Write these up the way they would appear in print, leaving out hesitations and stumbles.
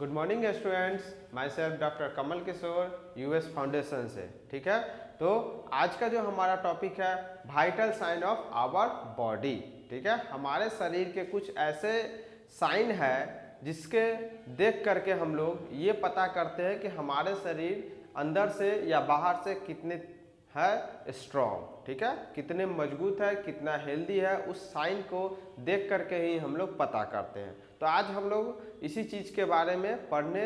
Good morning students, myself doctor Kamal Kishore US foundation से। ठीक है, तो आज का जो हमारा टॉपिक है vital sign of our body. ठीक है, हमारे शरीर के कुछ ऐसे साइन है जिसके देख करके हम लोग ये पता करते हैं कि हमारे शरीर अंदर से या बाहर से कितने है स्ट्रॉन्ग। ठीक है, कितने मजबूत है, कितना हेल्दी है, उस साइन को देख करके ही हम लोग पता करते हैं। तो आज हम लोग इसी चीज़ के बारे में पढ़ने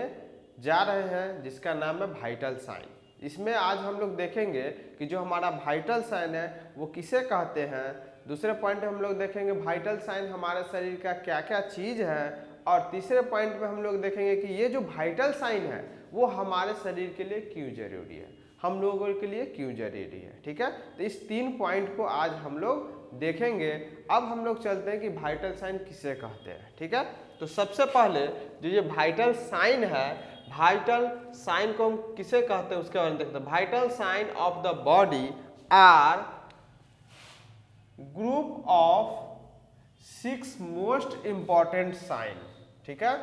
जा रहे हैं जिसका नाम है वाइटल साइन। इसमें आज हम लोग देखेंगे कि जो हमारा वाइटल साइन है वो किसे कहते हैं। दूसरे पॉइंट हम लोग देखेंगे वाइटल साइन हमारे शरीर का क्या क्या चीज़ है, और तीसरे पॉइंट में हम लोग देखेंगे कि ये जो वाइटल साइन है वो हमारे शरीर के लिए क्यों जरूरी है, हम लोगों के लिए क्यों जरूरी है। ठीक है, तो इस 3 पॉइंट को आज हम लोग देखेंगे। अब हम लोग चलते हैं कि वाइटल साइन किसे कहते हैं। ठीक है, तो सबसे पहले जो ये वाइटल साइन है, वाइटल साइन को हम किसे कहते हैं उसके बारे में देखते हैं। Vital sign of the body are group of 6 most important sign. ठीक है,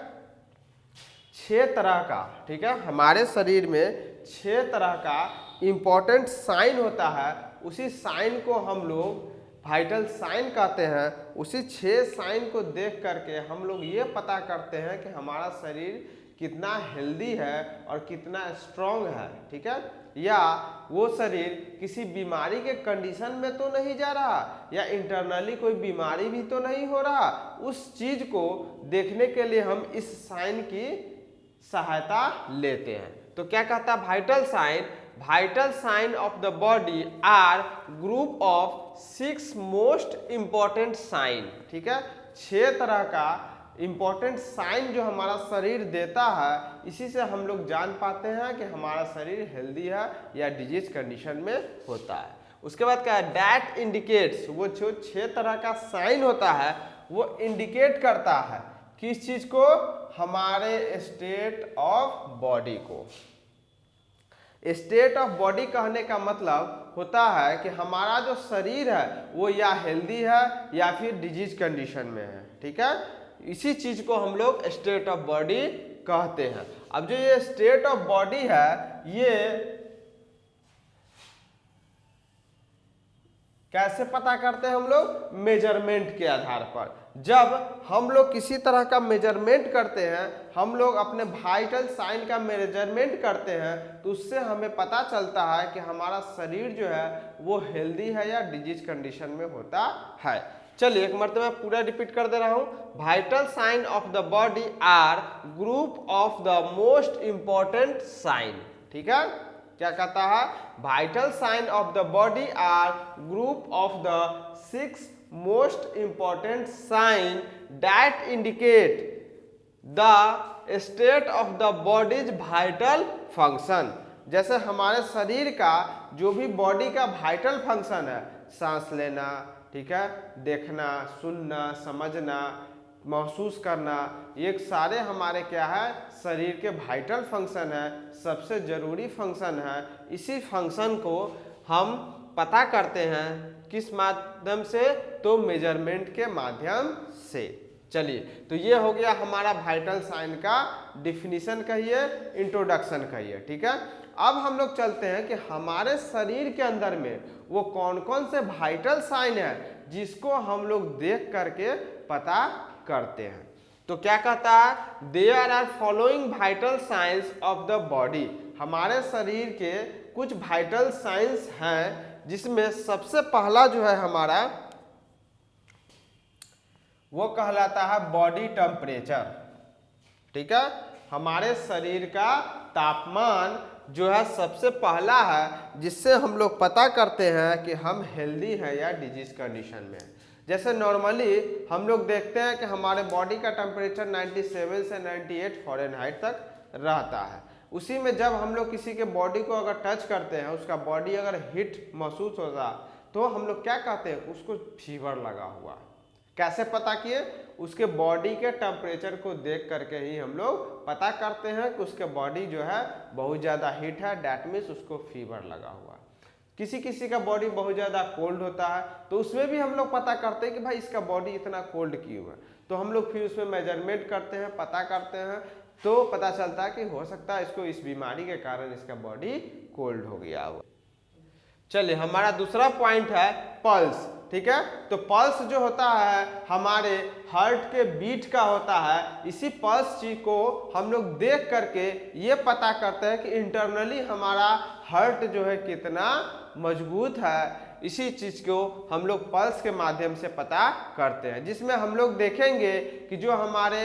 6 तरह का, ठीक है, हमारे शरीर में 6 तरह का इंपॉर्टेंट साइन होता है। उसी साइन को हम लोग वाइटल साइन कहते हैं। उसी 6 साइन को देख करके हम लोग ये पता करते हैं कि हमारा शरीर कितना हेल्दी है और कितना स्ट्रॉन्ग है। ठीक है, या वो शरीर किसी बीमारी के कंडीशन में तो नहीं जा रहा, या इंटरनली कोई बीमारी भी तो नहीं हो रहा। उस चीज को देखने के लिए हम इस साइन की सहायता लेते हैं। तो क्या कहता है vital sign? Vital sign of the body are group of 6 most important sign. ठीक है, 6 तरह का इंपॉर्टेंट साइन जो हमारा शरीर देता है, इसी से हम लोग जान पाते हैं कि हमारा शरीर हेल्दी है या डिजीज कंडीशन में होता है। उसके बाद क्या है? दैट इंडिकेट्स, वो जो 6 तरह का साइन होता है वो इंडिकेट करता है किस चीज को? हमारे स्टेट ऑफ बॉडी को। स्टेट ऑफ बॉडी कहने का मतलब होता है कि हमारा जो शरीर है वो या हेल्दी है या फिर डिजीज कंडीशन में है। ठीक है, इसी चीज को हम लोग स्टेट ऑफ बॉडी कहते हैं। अब जो ये स्टेट ऑफ बॉडी है ये कैसे पता करते हैं हम लोग? मेजरमेंट के आधार पर। जब हम लोग किसी तरह का मेजरमेंट करते हैं, हम लोग अपने वाइटल साइन का मेजरमेंट करते हैं, तो उससे हमें पता चलता है कि हमारा शरीर जो है वो हेल्दी है या डिजीज कंडीशन में होता है। चलिए एक मरतबा मैं पूरा रिपीट कर दे रहा हूं। Vital sign of the body are group of the most important sign. ठीक है, क्या कहता है? Vital sign of the body are group of the 6 most important sign that indicate the state of the body's vital function. जैसे हमारे शरीर का जो भी बॉडी का वाइटल फंक्शन है, सांस लेना, ठीक है, देखना, सुनना, समझना, महसूस करना, ये सारे हमारे क्या है? शरीर के वाइटल फंक्शन है, सबसे जरूरी फंक्शन है। इसी फंक्शन को हम पता करते हैं किस माध्यम से? तो मेजरमेंट के माध्यम से। चलिए, तो ये हो गया हमारा वाइटल साइन का डिफिनीशन कहिए, इंट्रोडक्शन कहिए। ठीक है, अब हम लोग चलते हैं कि हमारे शरीर के अंदर में वो कौन कौन से वाइटल साइन है जिसको हम लोग देख करके पता करते हैं। तो क्या कहता है? There are following vital signs of the body. हमारे शरीर के कुछ वाइटल साइंस हैं जिसमें सबसे पहला जो है हमारा वो कहलाता है बॉडी टेम्परेचर। ठीक है, हमारे शरीर का तापमान जो है सबसे पहला है जिससे हम लोग पता करते हैं कि हम हेल्दी हैं या डिजीज कंडीशन में। जैसे नॉर्मली हम लोग देखते हैं कि हमारे बॉडी का टेम्परेचर 97 से 98 फ़ारेनहाइट तक रहता है। उसी में जब हम लोग किसी के बॉडी को अगर टच करते हैं, उसका बॉडी अगर हीट महसूस होता तो हम लोग क्या कहते हैं? उसको फीवर लगा हुआ। कैसे पता किए? उसके बॉडी के टेम्परेचर को देख करके ही हम लोग पता करते हैं कि उसके बॉडी जो है बहुत ज़्यादा हीट है, डैट मीन्स उसको फीवर लगा हुआ। किसी किसी का बॉडी बहुत ज़्यादा कोल्ड होता है तो उसमें भी हम लोग पता करते हैं कि भाई इसका बॉडी इतना कोल्ड क्यों है। तो हम लोग फिर उसमें मेजरमेंट करते हैं, पता करते हैं, तो पता चलता है कि हो सकता है इसको इस बीमारी के कारण इसका बॉडी कोल्ड हो गया हुआ। चलिए हमारा दूसरा पॉइंट है पल्स, ठीक है। तो पल्स जो होता है हमारे हार्ट के बीट का होता है। इसी पल्स चीज को हम लोग देख करके ये पता करते हैं कि इंटरनली हमारा हार्ट जो है कितना मजबूत है। इसी चीज को हम लोग पल्स के माध्यम से पता करते हैं, जिसमें हम लोग देखेंगे कि जो हमारे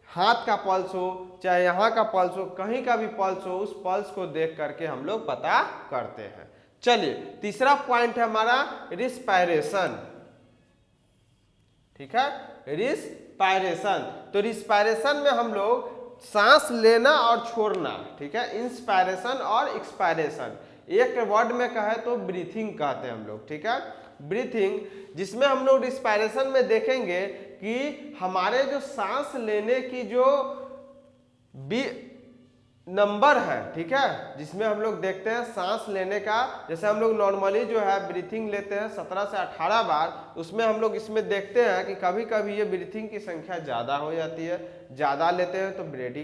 हाथ का पल्स हो, चाहे यहाँ का पल्स हो, कहीं का भी पल्स हो, उस पल्स को देख करके हम लोग पता करते हैं। चलिए तीसरा पॉइंट है हमारा रिस्पायरेशन, ठीक है, रिस्पायरेशन। तो रिस्पायरेशन में हम लोग सांस लेना और छोड़ना, ठीक है, इंस्पायरेशन और एक्सपायरेशन, एक वर्ड में कहे तो ब्रीथिंग कहते हैं हम लोग, ठीक है, ब्रीथिंग। जिसमें हम लोग रिस्पायरेशन में देखेंगे कि हमारे जो सांस लेने की जो नंबर है, ठीक है, जिसमें हम लोग देखते हैं सांस लेने का, जैसे हम लोग नॉर्मली जो है ब्रीथिंग लेते हैं 17 से 18 बार, उसमें हम लोग इसमें देखते हैं कि कभी कभी ये ब्रीथिंग की संख्या ज़्यादा हो जाती है, ज़्यादा लेते हैं तो ब्रेडी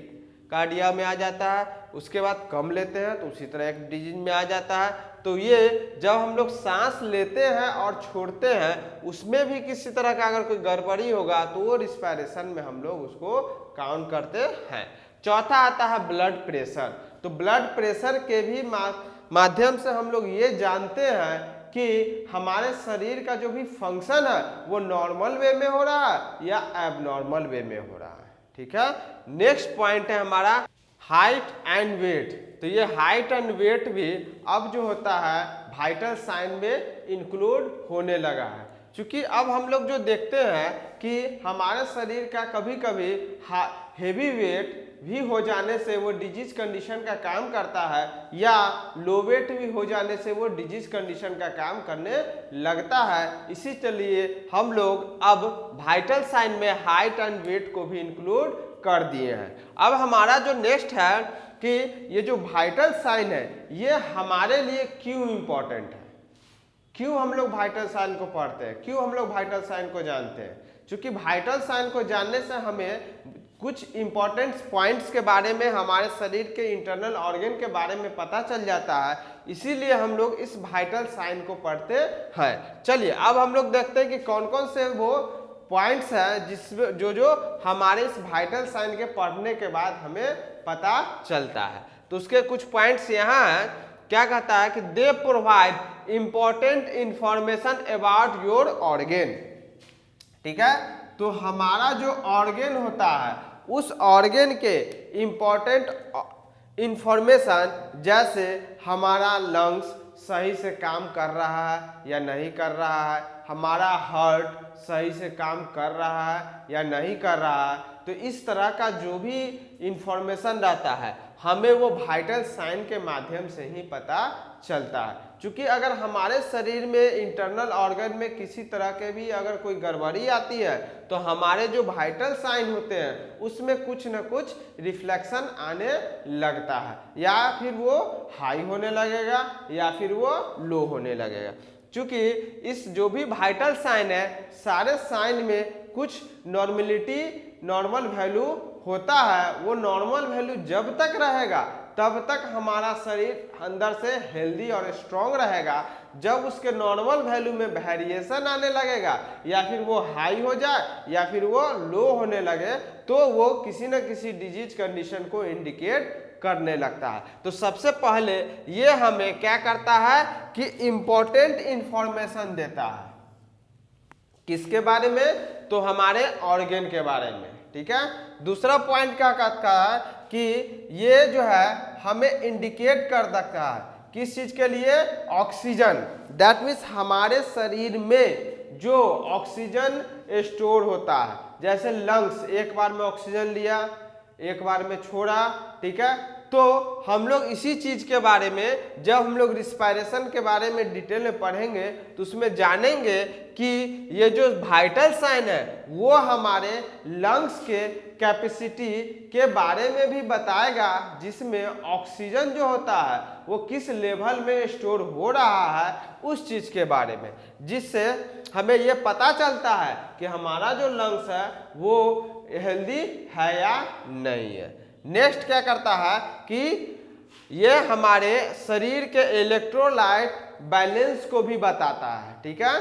कार्डिया में आ जाता है, उसके बाद कम लेते हैं तो उसी तरह एक डिजीज में आ जाता है। तो ये जब हम लोग सांस लेते हैं और छोड़ते हैं उसमें भी किसी तरह का अगर कोई गड़बड़ी होगा तो वो रिस्पायरेशन में हम लोग उसको काउंट करते हैं। चौथा आता है ब्लड प्रेशर। तो ब्लड प्रेशर के भी माध्यम से हम लोग ये जानते हैं कि हमारे शरीर का जो भी फंक्शन है वो नॉर्मल वे में हो रहा है या एबनॉर्मल वे में हो रहा है, ठीक है। नेक्स्ट पॉइंट है हमारा हाइट एंड वेट। तो ये हाइट एंड वेट भी अब जो होता है वाइटल साइन में इंक्लूड होने लगा है, क्योंकि अब हम लोग जो देखते हैं कि हमारे शरीर का कभी कभी हेवी वेट भी हो जाने से वो डिजीज कंडीशन का काम करता है, या लो वेट भी हो जाने से वो डिजीज कंडीशन का काम करने लगता है। इसी चलिए हम लोग अब वाइटल साइन में हाइट एंड वेट को भी इंक्लूड कर दिए हैं। अब हमारा जो नेक्स्ट है कि ये जो वाइटल साइन है ये हमारे लिए क्यों इंपॉर्टेंट है, क्यों हम लोग वाइटल साइन को पढ़ते हैं, क्यों हम लोग वाइटल साइन को जानते हैं। क्योंकि वाइटल साइन को जानने से हमें कुछ इंपॉर्टेंट पॉइंट्स के बारे में, हमारे शरीर के इंटरनल ऑर्गन के बारे में पता चल जाता है, इसीलिए हम लोग इस वाइटल साइन को पढ़ते हैं। चलिए अब हम लोग देखते हैं कि कौन कौन से वो पॉइंट्स हैं जिसमें जो हमारे इस वाइटल साइन के पढ़ने के बाद हमें पता चलता है। तो उसके कुछ पॉइंट्स यहाँ हैं। क्या कहता है कि they provide important information about your organ, ठीक है। तो हमारा जो ऑर्गन होता है उस ऑर्गन के इंपॉर्टेंट इंफॉर्मेशन, जैसे हमारा लंग्स सही से काम कर रहा है या नहीं कर रहा है, हमारा हार्ट सही से काम कर रहा है या नहीं कर रहा है, तो इस तरह का जो भी इंफॉर्मेशन रहता है हमें वो वाइटल साइन के माध्यम से ही पता चलता है। क्योंकि अगर हमारे शरीर में इंटरनल ऑर्गन में किसी तरह के भी अगर कोई गड़बड़ी आती है तो हमारे जो वाइटल साइन होते हैं उसमें कुछ न कुछ रिफ्लेक्शन आने लगता है, या फिर वो हाई होने लगेगा या फिर वो लो होने लगेगा। क्योंकि इस जो भी वाइटल साइन है सारे साइन में कुछ नॉर्मल वैल्यू होता है। वो नॉर्मल वैल्यू जब तक रहेगा तब तक हमारा शरीर अंदर से हेल्दी और स्ट्रॉन्ग रहेगा। जब उसके नॉर्मल वैल्यू में वेरिएशन आने लगेगा या फिर वो हाई हो जाए या फिर वो लो होने लगे तो वो किसी न किसी डिजीज कंडीशन को इंडिकेट करने लगता है। तो सबसे पहले ये हमें क्या करता है कि इंपॉर्टेंट इंफॉर्मेशन देता है। किसके बारे में? तो हमारे ऑर्गन के बारे में, ठीक है। दूसरा पॉइंट क्या कहता है कि ये जो है हमें इंडिकेट कर सकता है किस चीज के लिए? ऑक्सीजन। दैट मीन्स हमारे शरीर में जो ऑक्सीजन स्टोर होता है, जैसे लंग्स एक बार में ऑक्सीजन लिया एक बार में छोड़ा, ठीक है। तो हम लोग इसी चीज के बारे में जब हम लोग रिस्पायरेशन के बारे में डिटेल में पढ़ेंगे तो उसमें जानेंगे कि ये जो वाइटल साइन है वो हमारे लंग्स के कैपेसिटी के बारे में भी बताएगा, जिसमें ऑक्सीजन जो होता है वो किस लेवल में स्टोर हो रहा है उस चीज के बारे में, जिससे हमें ये पता चलता है कि हमारा जो लंग्स है वो हेल्दी है या नहीं है। नेक्स्ट क्या करता है कि ये हमारे शरीर के इलेक्ट्रोलाइट बैलेंस को भी बताता है, ठीक है।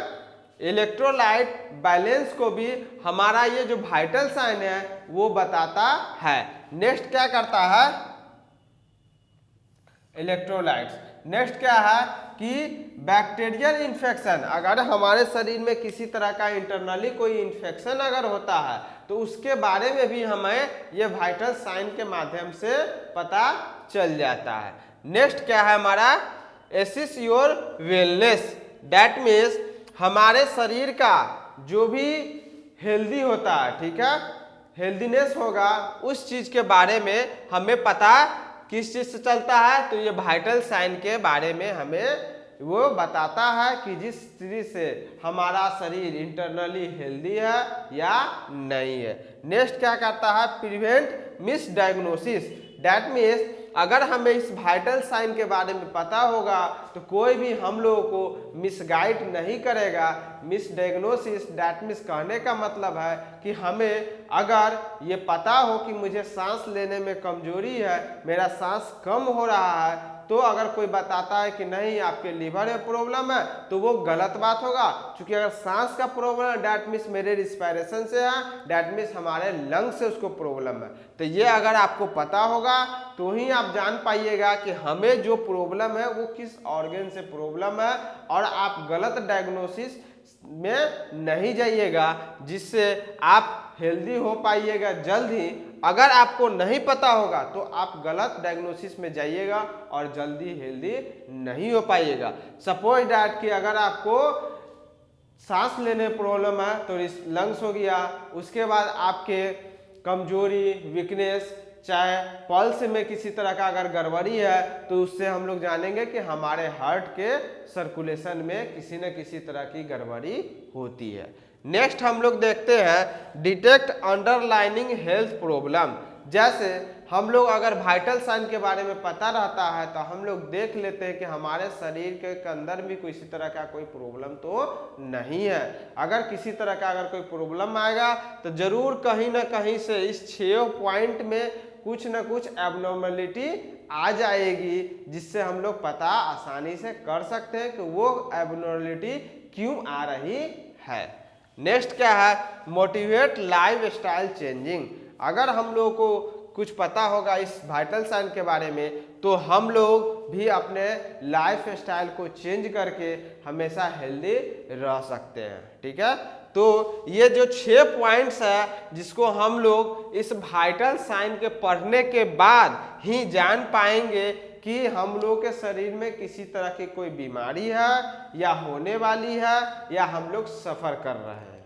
इलेक्ट्रोलाइट बैलेंस को भी हमारा ये जो वाइटल साइन है वो बताता है। नेक्स्ट क्या करता है, इलेक्ट्रोलाइट्स। नेक्स्ट क्या है कि बैक्टीरियल इन्फेक्शन, अगर हमारे शरीर में किसी तरह का इंटरनली कोई इन्फेक्शन अगर होता है तो उसके बारे में भी हमें ये वाइटल साइन के माध्यम से पता चल जाता है। नेक्स्ट क्या है हमारा, एसिस योर वेलनेस, दैट मीन्स हमारे शरीर का जो भी हेल्दी होता है, ठीक है, हेल्दीनेस होगा, उस चीज के बारे में हमें पता किस चीज से चलता है, तो ये वाइटल साइन के बारे में हमें वो बताता है कि जिस चीज से हमारा शरीर इंटरनली हेल्दी है या नहीं है। नेक्स्ट क्या करता है, prevent miss diagnosis, that means अगर हमें इस वाइटल साइन के बारे में पता होगा तो कोई भी हम लोगों को मिसगाइड नहीं करेगा। मिस डायग्नोसिस दैट मीन्स कहने का मतलब है कि हमें अगर ये पता हो कि मुझे सांस लेने में कमजोरी है, मेरा सांस कम हो रहा है, तो अगर कोई बताता है कि नहीं आपके लीवर में प्रॉब्लम है तो वो गलत बात होगा। क्योंकि अगर सांस का प्रॉब्लम है दैट मीन्स मेरे रिस्पायरेशन से है, दैट मीन्स हमारे लंग्स से उसको प्रॉब्लम है। तो ये अगर आपको पता होगा तो ही आप जान पाइएगा कि हमें जो प्रॉब्लम है वो किस ऑर्गन से प्रॉब्लम है, और आप गलत डायग्नोसिस में नहीं जाइएगा, जिससे आप हेल्दी हो पाइएगा जल्द ही। अगर आपको नहीं पता होगा तो आप गलत डायग्नोसिस में जाइएगा और जल्दी हेल्दी नहीं हो पाइएगा। सपोज दैट कि अगर आपको सांस लेने प्रॉब्लम है तो लंग्स हो गया, उसके बाद आपके कमजोरी, वीकनेस, चाहे पल्स में किसी तरह का अगर गड़बड़ी है तो उससे हम लोग जानेंगे कि हमारे हार्ट के सर्कुलेशन में किसी न किसी तरह की गड़बड़ी होती है। नेक्स्ट हम लोग देखते हैं डिटेक्ट अंडरलाइनिंग हेल्थ प्रॉब्लम। जैसे हम लोग अगर वाइटल साइन के बारे में पता रहता है तो हम लोग देख लेते हैं कि हमारे शरीर के अंदर भी किसी तरह का कोई प्रॉब्लम तो नहीं है। अगर किसी तरह का अगर कोई प्रॉब्लम आएगा तो जरूर कहीं ना कहीं से इस 6 पॉइंट में कुछ ना कुछ एबनॉर्मलिटी आ जाएगी, जिससे हम लोग पता आसानी से कर सकते हैं कि वो एबनॉर्मलिटी क्यों आ रही है। नेक्स्ट क्या है, मोटिवेट लाइफ स्टाइल चेंजिंग। अगर हम लोगों को कुछ पता होगा इस वाइटल साइन के बारे में तो हम लोग भी अपने लाइफ स्टाइल को चेंज करके हमेशा हेल्दी रह सकते हैं, ठीक है। तो ये जो 6 पॉइंट्स है जिसको हम लोग इस वाइटल साइन के पढ़ने के बाद ही जान पाएंगे कि हम लोग के शरीर में किसी तरह की कोई बीमारी है या होने वाली है या हम लोग सफर कर रहे हैं,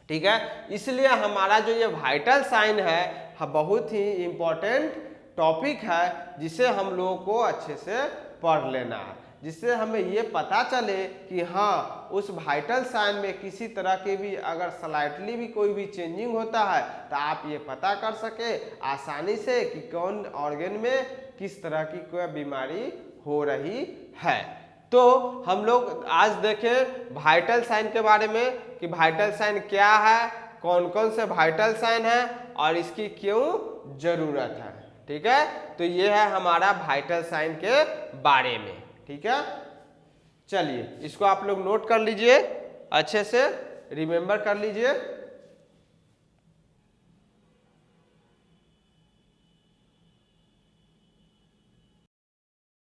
ठीक है। इसलिए हमारा जो ये वाइटल साइन है बहुत ही इम्पोर्टेंट टॉपिक है, जिसे हम लोगों को अच्छे से पढ़ लेना है, जिससे हमें ये पता चले कि हाँ उस वाइटल साइन में किसी तरह के भी अगर स्लाइटली भी कोई भी चेंजिंग होता है तो आप ये पता कर सके आसानी से कि कौन ऑर्गन में किस तरह की कोई बीमारी हो रही है। तो हम लोग आज देखें वाइटल साइन के बारे में कि वाइटल साइन क्या है, कौन कौन से वाइटल साइन है और इसकी क्यों जरूरत है, ठीक है। तो ये है हमारा वाइटल साइन के बारे में, ठीक है। चलिए इसको आप लोग नोट कर लीजिए, अच्छे से रिमेम्बर कर लीजिए।